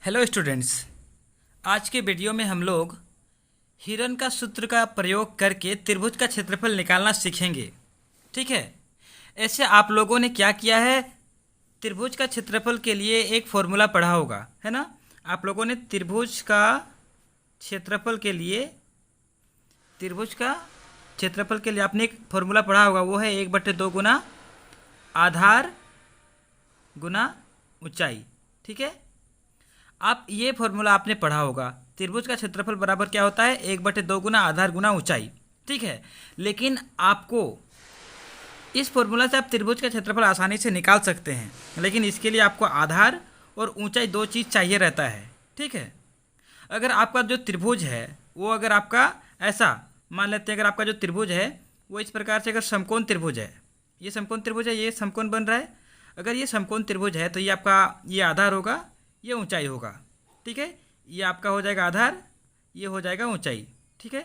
Hello students. आज के video में हम लोग हिरन का सूत्र का प्रयोग करके त्रिभुज का क्षेत्रफल निकालना सीखेंगे। ठीक है। ऐसे आप लोगों ने क्या किया है, त्रिभुज का क्षेत्रफल के लिए एक फॉर्मूला पढ़ा होगा, है ना। आप लोगों ने त्रिभुज का क्षेत्रफल के लिए आपने एक फॉर्मूला पढ़ा होगा, वो है 1/2 गुना आधार गुना ऊंचाई। ठीक है। आप ये फॉर्मूला आपने पढ़ा होगा, त्रिभुज का क्षेत्रफल बराबर क्या होता है, 1/2 गुना आधार गुना ऊंचाई। ठीक है। लेकिन आपको इस फॉर्मूला से आप त्रिभुज का क्षेत्रफल आसानी से निकाल सकते हैं, लेकिन इसके लिए आपको आधार और ऊंचाई दो चीज़ चाहिए रहता है। ठीक है। अगर आपका जो त्रिभुज है वो अगर आपका ऐसा मान लेते हैं, अगर आपका जो त्रिभुज है वो इस प्रकार से अगर समकोण त्रिभुज है, ये समकोण त्रिभुज है, ये समकोण बन रहा है। अगर ये समकोण त्रिभुज है तो ये आपका ये आधार होगा, ये ऊंचाई होगा। ठीक है। ये आपका हो जाएगा आधार, ये हो जाएगा ऊंचाई। ठीक है।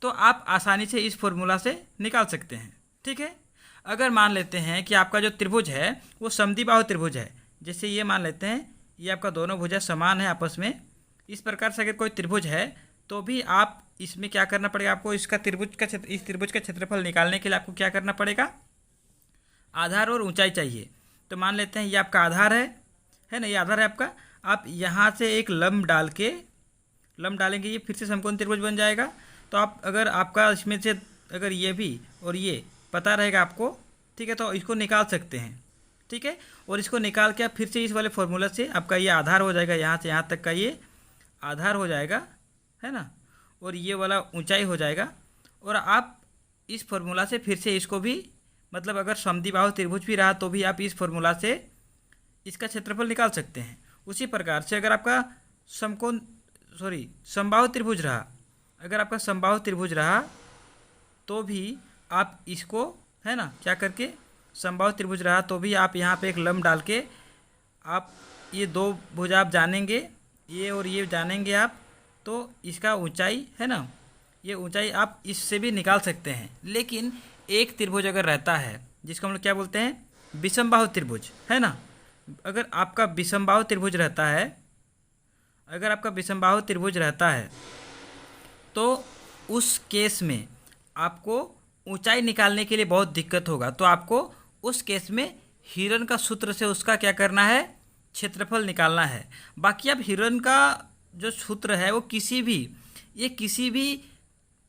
तो आप आसानी से इस फॉर्मूला से निकाल सकते हैं। ठीक है। अगर मान लेते हैं कि आपका जो त्रिभुज है वो समद्विबाहु त्रिभुज है, जैसे ये मान लेते हैं ये आपका दोनों भुजा समान है आपस में, इस प्रकार से अगर कोई त्रिभुज है तो भी आप इसमें क्या करना पड़ेगा, आपको इसका इस त्रिभुज का क्षेत्रफल निकालने के लिए आपको क्या करना पड़ेगा, आधार और ऊंचाई चाहिए। तो मान लेते हैं ये आपका आधार है ना, ये आधार है आपका। आप यहाँ से एक लंब डालेंगे, ये फिर से समकोण त्रिभुज बन जाएगा। तो आप अगर आपका इसमें से अगर ये भी और ये पता रहेगा आपको, ठीक है, तो इसको निकाल सकते हैं। ठीक है। और इसको निकाल के आप फिर से इस वाले फॉर्मूला से आपका ये आधार हो जाएगा, यहाँ से यहाँ तक का ये आधार हो जाएगा, है ना, और ये वाला ऊंचाई हो जाएगा। और आप इस फॉर्मूला से फिर से इसको भी, मतलब अगर समद्विबाहु त्रिभुज भी रहा तो भी आप इस फॉर्मूला से इसका क्षेत्रफल निकाल सकते हैं। उसी प्रकार से अगर आपका समबाहु त्रिभुज रहा, अगर आपका समबाहु त्रिभुज रहा तो भी आप इसको, है ना, क्या करके, समबाहु त्रिभुज रहा तो भी आप यहाँ पे एक लंब डाल के आप ये दो भुजा आप जानेंगे, ये और ये जानेंगे आप, तो इसका ऊंचाई, है ना, ये ऊंचाई आप इससे भी निकाल सकते हैं। लेकिन एक त्रिभुज अगर रहता है जिसको हम लोग क्या बोलते हैं, विषमबाहु त्रिभुज, है ना। अगर आपका विषमबाहु त्रिभुज रहता है, तो उस केस में आपको ऊंचाई निकालने के लिए बहुत दिक्कत होगा। तो आपको उस केस में हिरन का सूत्र से उसका क्या करना है, क्षेत्रफल निकालना है। बाकी आप हिरन का जो सूत्र है वो किसी भी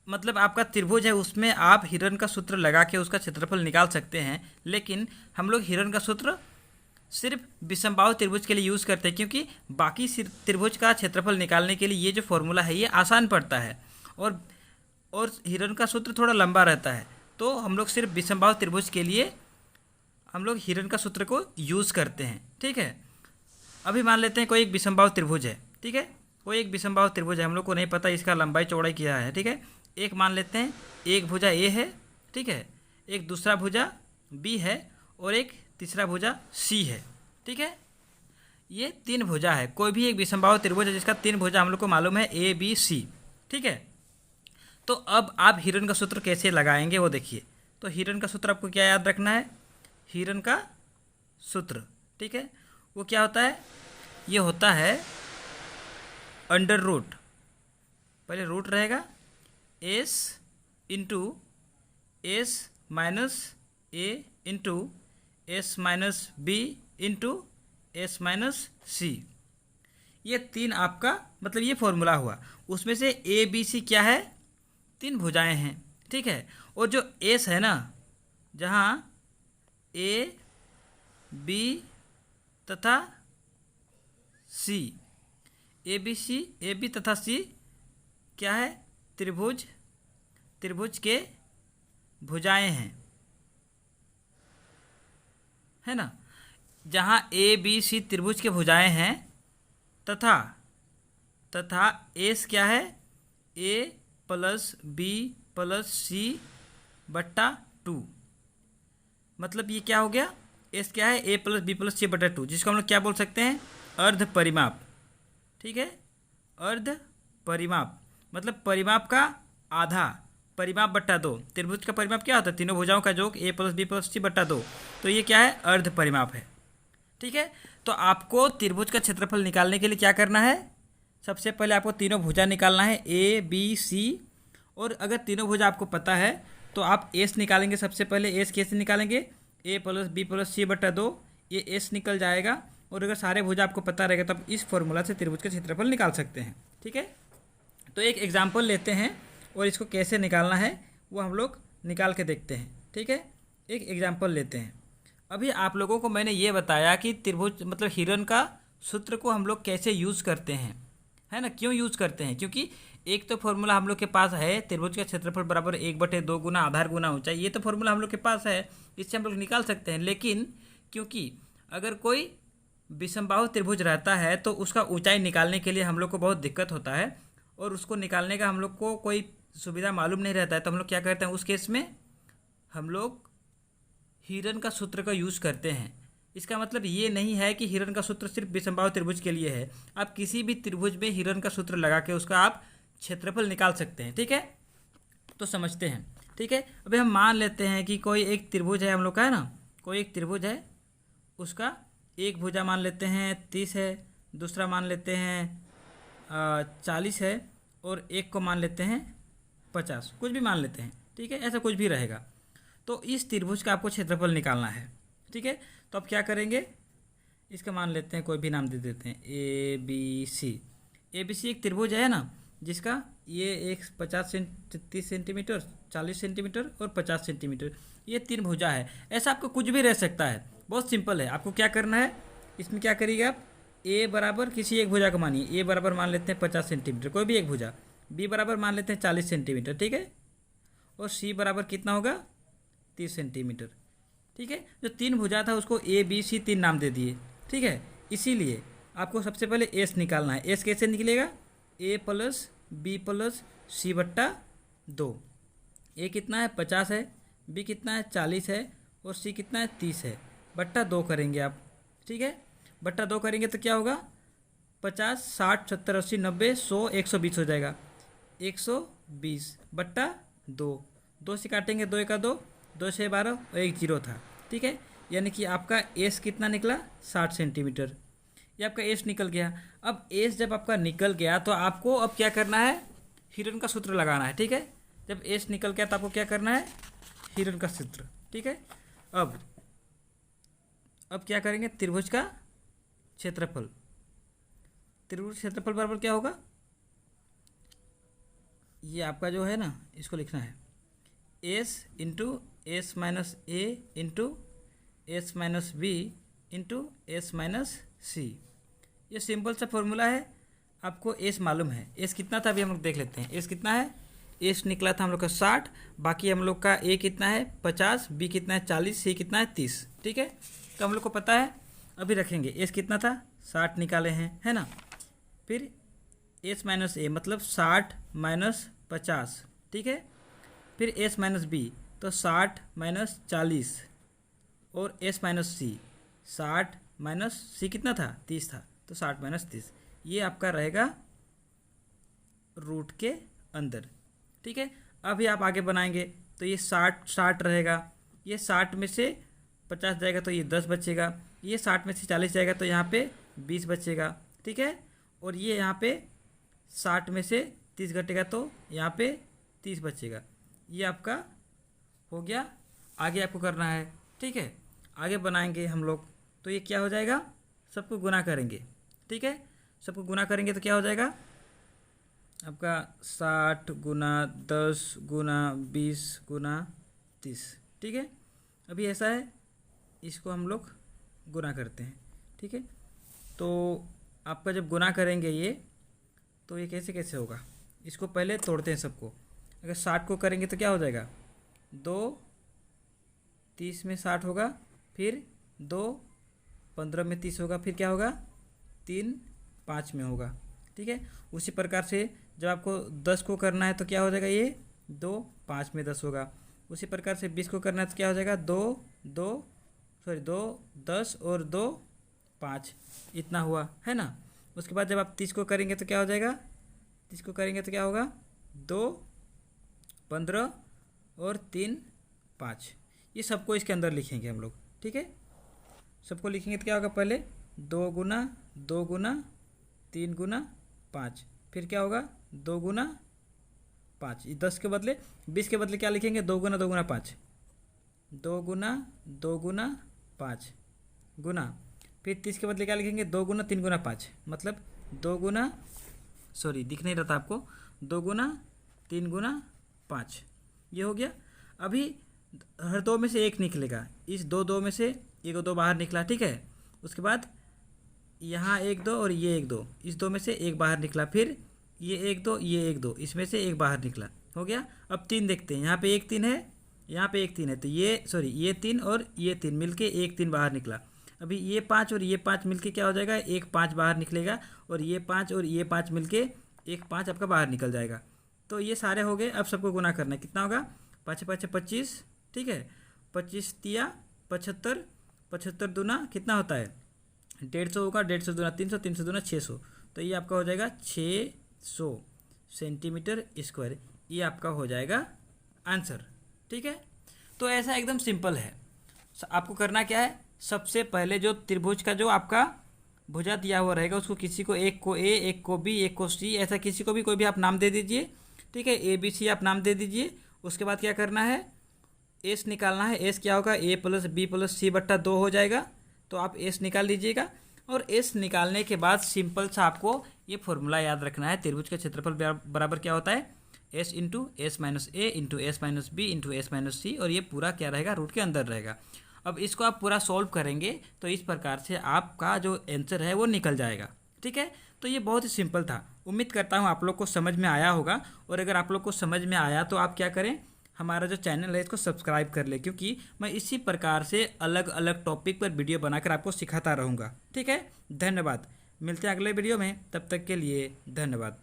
मतलब आपका त्रिभुज है उसमें आप हिरन का सूत्र लगा के उसका क्षेत्रफल निकाल सकते हैं। लेकिन हम लोग हिरन का सूत्र सिर्फ विषमबाहु त्रिभुज के लिए यूज़ करते हैं, क्योंकि बाकी त्रिभुज का क्षेत्रफल निकालने के लिए ये जो फॉर्मूला है ये आसान पड़ता है, और हिरन का सूत्र थोड़ा लंबा रहता है। तो हम लोग सिर्फ विषमबाहु त्रिभुज के लिए हम लोग हिरन का सूत्र को यूज़ करते हैं। ठीक है। अभी मान लेते हैं कोई एक विषमबाहु त्रिभुज है, ठीक है, कोई एक विषमबाहु त्रिभुज है, हम लोग को नहीं पता इसका लंबाई चौड़ाई क्या है। ठीक है। एक मान लेते हैं एक भुजा ए है, ठीक है, एक दूसरा भुजा बी है और एक तीसरा भुजा सी है। ठीक है। ये 3 भुजा है, कोई भी एक विषमबाहु त्रिभुज है जिसका 3 भुजा हम लोग को मालूम है, ए बी सी। ठीक है। तो अब आप हिरन का सूत्र कैसे लगाएंगे वो देखिए। तो हिरन का सूत्र आपको क्या याद रखना है, हिरन का सूत्र, ठीक है, वो क्या होता है, ये होता है अंडर रूट, पहले रूट रहेगा, s into s minus a into s minus b into s minus c. ये 3 आपका मतलब ये फॉर्मूला हुआ। उसमें से ए बी सी क्या है, 3 भुजाएं हैं। ठीक है। और जो एस है ना, जहाँ ए बी तथा सी, ए बी तथा सी क्या है, त्रिभुज के भुजाएं हैं, है ना। जहाँ ए बी सी त्रिभुज के भुजाएं हैं तथा एस क्या है, ए प्लस बी प्लस सी बट्टा 2। मतलब ये क्या हो गया, एस क्या है, ए प्लस बी प्लस सी बट्टा 2, जिसको हम लोग क्या बोल सकते हैं, अर्ध परिमाप। ठीक है। अर्ध परिमाप मतलब परिमाप का आधा, परिमाप बट्टा 2। त्रिभुज का परिमाप क्या होता है, तीनों भुजाओं का योग, ए प्लस बी प्लस सी बट्टा 2। तो ये क्या है, अर्ध परिमाप है। ठीक है। तो आपको त्रिभुज का क्षेत्रफल निकालने के लिए क्या करना है, सबसे पहले आपको तीनों भुजा निकालना है, ए बी सी। और अगर तीनों भुजा आपको पता है तो आप एस निकालेंगे। सबसे पहले एस कैसे निकालेंगे, ए प्लस बी प्लस सी बटा 2, ये एस निकल जाएगा। और अगर सारे भुजा आपको पता रहेगा तो आप इस फॉर्मूला से त्रिभुज का क्षेत्रफल निकाल सकते हैं। ठीक है। तो एक एग्जाम्पल लेते हैं और इसको कैसे निकालना है वो हम लोग निकाल के देखते हैं। ठीक है, एक एग्जाम्पल लेते हैं। अभी आप लोगों को मैंने ये बताया कि त्रिभुज मतलब हिरन का सूत्र को हम लोग कैसे यूज़ करते हैं, है ना। क्यों यूज़ करते हैं, क्योंकि एक तो फॉर्मूला हम लोग के पास है, त्रिभुज का क्षेत्रफल बराबर 1/2 गुना आधार गुना ऊंचाई। ये तो फॉर्मूला हम लोग के पास है, इससे हम लोग निकाल सकते हैं। लेकिन क्योंकि अगर कोई विषमबाहु त्रिभुज रहता है तो उसका ऊंचाई निकालने के लिए हम लोग को बहुत दिक्कत होता है और उसको निकालने का हम लोग को कोई सुविधा मालूम नहीं रहता है। तो हम लोग क्या करते हैं, उस केस में हम लोग हिरन का सूत्र का यूज़ करते हैं। इसका मतलब ये नहीं है कि हिरन का सूत्र सिर्फ विषमबाहु त्रिभुज के लिए है। आप किसी भी त्रिभुज में हिरन का सूत्र लगा के उसका आप क्षेत्रफल निकाल सकते हैं। ठीक है, तो समझते हैं। ठीक है, अभी हम मान लेते हैं कि कोई एक त्रिभुज है हम लोग का, है ना। कोई एक त्रिभुज है, उसका एक भुजा मान लेते हैं 30 है, दूसरा मान लेते हैं 40 है, और एक को मान लेते हैं 50, कुछ भी मान लेते हैं। ठीक है, ऐसा कुछ भी रहेगा। तो इस त्रिभुज का आपको क्षेत्रफल निकालना है। ठीक है, तो अब क्या करेंगे, इसका मान लेते हैं, कोई भी नाम दे देते हैं, A B C. A B C एक त्रिभुज है ना, जिसका ये एक 30 सेंटीमीटर, 40 सेंटीमीटर और 50 सेंटीमीटर, ये तीन भुजा है। ऐसा आपको कुछ भी रह सकता है, बहुत सिंपल है। आपको क्या करना है, इसमें क्या करिएगा आप, ए बराबर किसी एक भुजा को मानिए, ए बराबर मान लेते हैं 50 सेंटीमीटर, कोई भी एक भुजा। बी बराबर मान लेते हैं 40 सेंटीमीटर, ठीक है। और सी बराबर कितना होगा, 30 सेंटीमीटर। ठीक है, जो तीन भुजा था उसको ए बी सी तीन नाम दे दिए। ठीक है, इसीलिए आपको सबसे पहले एस निकालना है। एस कैसे निकलेगा, ए प्लस बी प्लस सी बट्टा 2। ए कितना है 50 है, बी कितना है 40 है, और सी कितना है 30 है, बट्टा 2 करेंगे आप। ठीक है, बट्टा 2 करेंगे तो क्या होगा, 50 60 70 80 90 100 120 हो जाएगा। 120 बट्टा 2, 2 से काटेंगे, 2 1 2, 2 6 12 और 1 0 था। ठीक है, यानी कि आपका एस कितना निकला, 60 सेंटीमीटर। ये आपका एस निकल गया। अब एस जब आपका निकल गया तो आपको अब क्या करना है, हिरन का सूत्र लगाना है। ठीक है, जब एस निकल गया तो आपको क्या करना है, हिरन का सूत्र। ठीक है, अब क्या करेंगे, त्रिभुज का क्षेत्रफल। त्रिभुज क्षेत्रफल बराबर क्या होगा, ये आपका जो है ना, इसको लिखना है s into s minus a into s minus b into s minus c. ये सिंपल सा फॉर्मूला है। आपको एस मालूम है, एस कितना था अभी हम लोग देख लेते हैं। एस कितना है, एस निकला था हम लोग का 60, बाकी हम लोग का ए कितना है 50, बी कितना है 40, सी कितना है 30। ठीक है, तो हम लोग को पता है। अभी रखेंगे एस कितना था 60 निकाले हैं, है ना। फिर एस माइनस ए मतलब 60 माइनस 50। ठीक है, फिर एस माइनस बी तो 60 माइनस 40, और एस माइनस सी 60 माइनस सी कितना था 30 था, तो 60 माइनस 30। ये आपका रहेगा रूट के अंदर। ठीक है, अभी आप आगे बनाएंगे तो ये 60 रहेगा, ये 60 में से 50 जाएगा तो ये 10 बचेगा, ये 60 में से 40 जाएगा तो यहाँ पे 20 बचेगा। ठीक है, और ये यहाँ पे 60 में से 30 घटेगा तो यहाँ पे 30 बचेगा। ये आपका हो गया। आगे आपको करना है। ठीक है, आगे बनाएंगे हम लोग तो ये क्या हो जाएगा, सबको गुना करेंगे। ठीक है, सबको गुना करेंगे तो क्या हो जाएगा आपका 60 गुना 10 गुना 20 गुना 30। ठीक है, अभी ऐसा है, इसको हम लोग गुना करते हैं। ठीक है, तो आपका जब गुना करेंगे ये, तो ये कैसे कैसे होगा, इसको पहले तोड़ते हैं सबको। अगर 60 को करेंगे तो क्या हो जाएगा, 2 30 में 60 होगा, फिर 2 15 में 30 होगा, फिर क्या होगा 3 5 में होगा। ठीक है, उसी प्रकार से जब आपको 10 को करना है तो क्या हो जाएगा, ये 2 5 में 10 होगा। उसी प्रकार से 20 को करना है तो क्या हो जाएगा, 2 10 और 2 5, इतना हुआ, है ना। उसके बाद जब आप 30 को करेंगे तो क्या हो जाएगा, 30 को करेंगे तो क्या होगा, 2 15 और 3 5। ये सबको इसके अंदर लिखेंगे हम लोग। ठीक है, सबको लिखेंगे तो क्या होगा, पहले 2 गुना 2 गुना 3 गुना 5, फिर क्या होगा 2 गुना 5, 10 के बदले 20 के बदले क्या लिखेंगे, 2 गुना 2 गुना 5, 2 गुना 2 गुना 5 गुना, फिर 30 के बदले क्या लिखेंगे, 2 गुना 3 गुना 5, मतलब 2 गुना, सॉरी दिख नहीं रहा था आपको, 2 गुना 3 गुना 5, ये हो गया। अभी हर दो में से एक निकलेगा, इस दो में से एक दो बाहर निकला, ठीक है। उसके बाद यहाँ 1 2 और ये 1 2, इस दो में से एक बाहर निकला, फिर ये 1 2 ये 1 2, इसमें से एक बाहर निकला, हो गया। अब 3 देखते हैं, यहाँ पे 1 3 है, यहाँ पे 1 3 है, तो ये सॉरी ये 3 और ये 3 मिलके 1 3 बाहर निकला। अभी ये 5 और ये 5 मिलके क्या हो जाएगा, 1 5 बाहर निकलेगा, और ये 5 और ये 5 मिलके 1 5 आपका बाहर निकल जाएगा। तो ये सारे हो गए। अब सबको गुना करना है, कितना होगा, 5 5 25, ठीक है, 25 तिया 75, 75 दूना कितना होता है 150 होगा, 150 दूना 300, 300 दूना 600, तो ये आपका हो जाएगा 600 सेंटीमीटर स्क्वायर, ये आपका हो जाएगा आंसर, ठीक है। तो ऐसा एकदम सिंपल है। आपको करना क्या है, सबसे पहले जो त्रिभुज का जो आपका भुजा दिया हुआ रहेगा उसको किसी को, एक को ए, एक को बी, एक को सी, ऐसा किसी को भी कोई भी आप नाम दे दीजिए, ठीक है, ए बी सी आप नाम दे दीजिए। उसके बाद क्या करना है, एस निकालना है। एस क्या होगा, ए प्लस बी प्लस सी बट्टा 2 हो जाएगा, तो आप एस निकाल लीजिएगा। और एस निकालने के बाद सिंपल सा आपको ये फॉर्मूला याद रखना है, त्रिभुज का क्षेत्रफल बराबर क्या होता है, s into s minus a into s minus b into s minus c, और ये पूरा क्या रहेगा, रूट के अंदर रहेगा। अब इसको आप पूरा सॉल्व करेंगे तो इस प्रकार से आपका जो आंसर है वो निकल जाएगा, ठीक है। तो ये बहुत ही सिंपल था। उम्मीद करता हूँ आप लोग को समझ में आया होगा, और अगर आप लोग को समझ में आया तो आप क्या करें, हमारा जो चैनल है इसको सब्सक्राइब कर ले, क्योंकि मैं इसी प्रकार से अलग अलग टॉपिक पर वीडियो बनाकर आपको सिखाता रहूँगा, ठीक है। धन्यवाद, मिलते हैं अगले वीडियो में, तब तक के लिए धन्यवाद।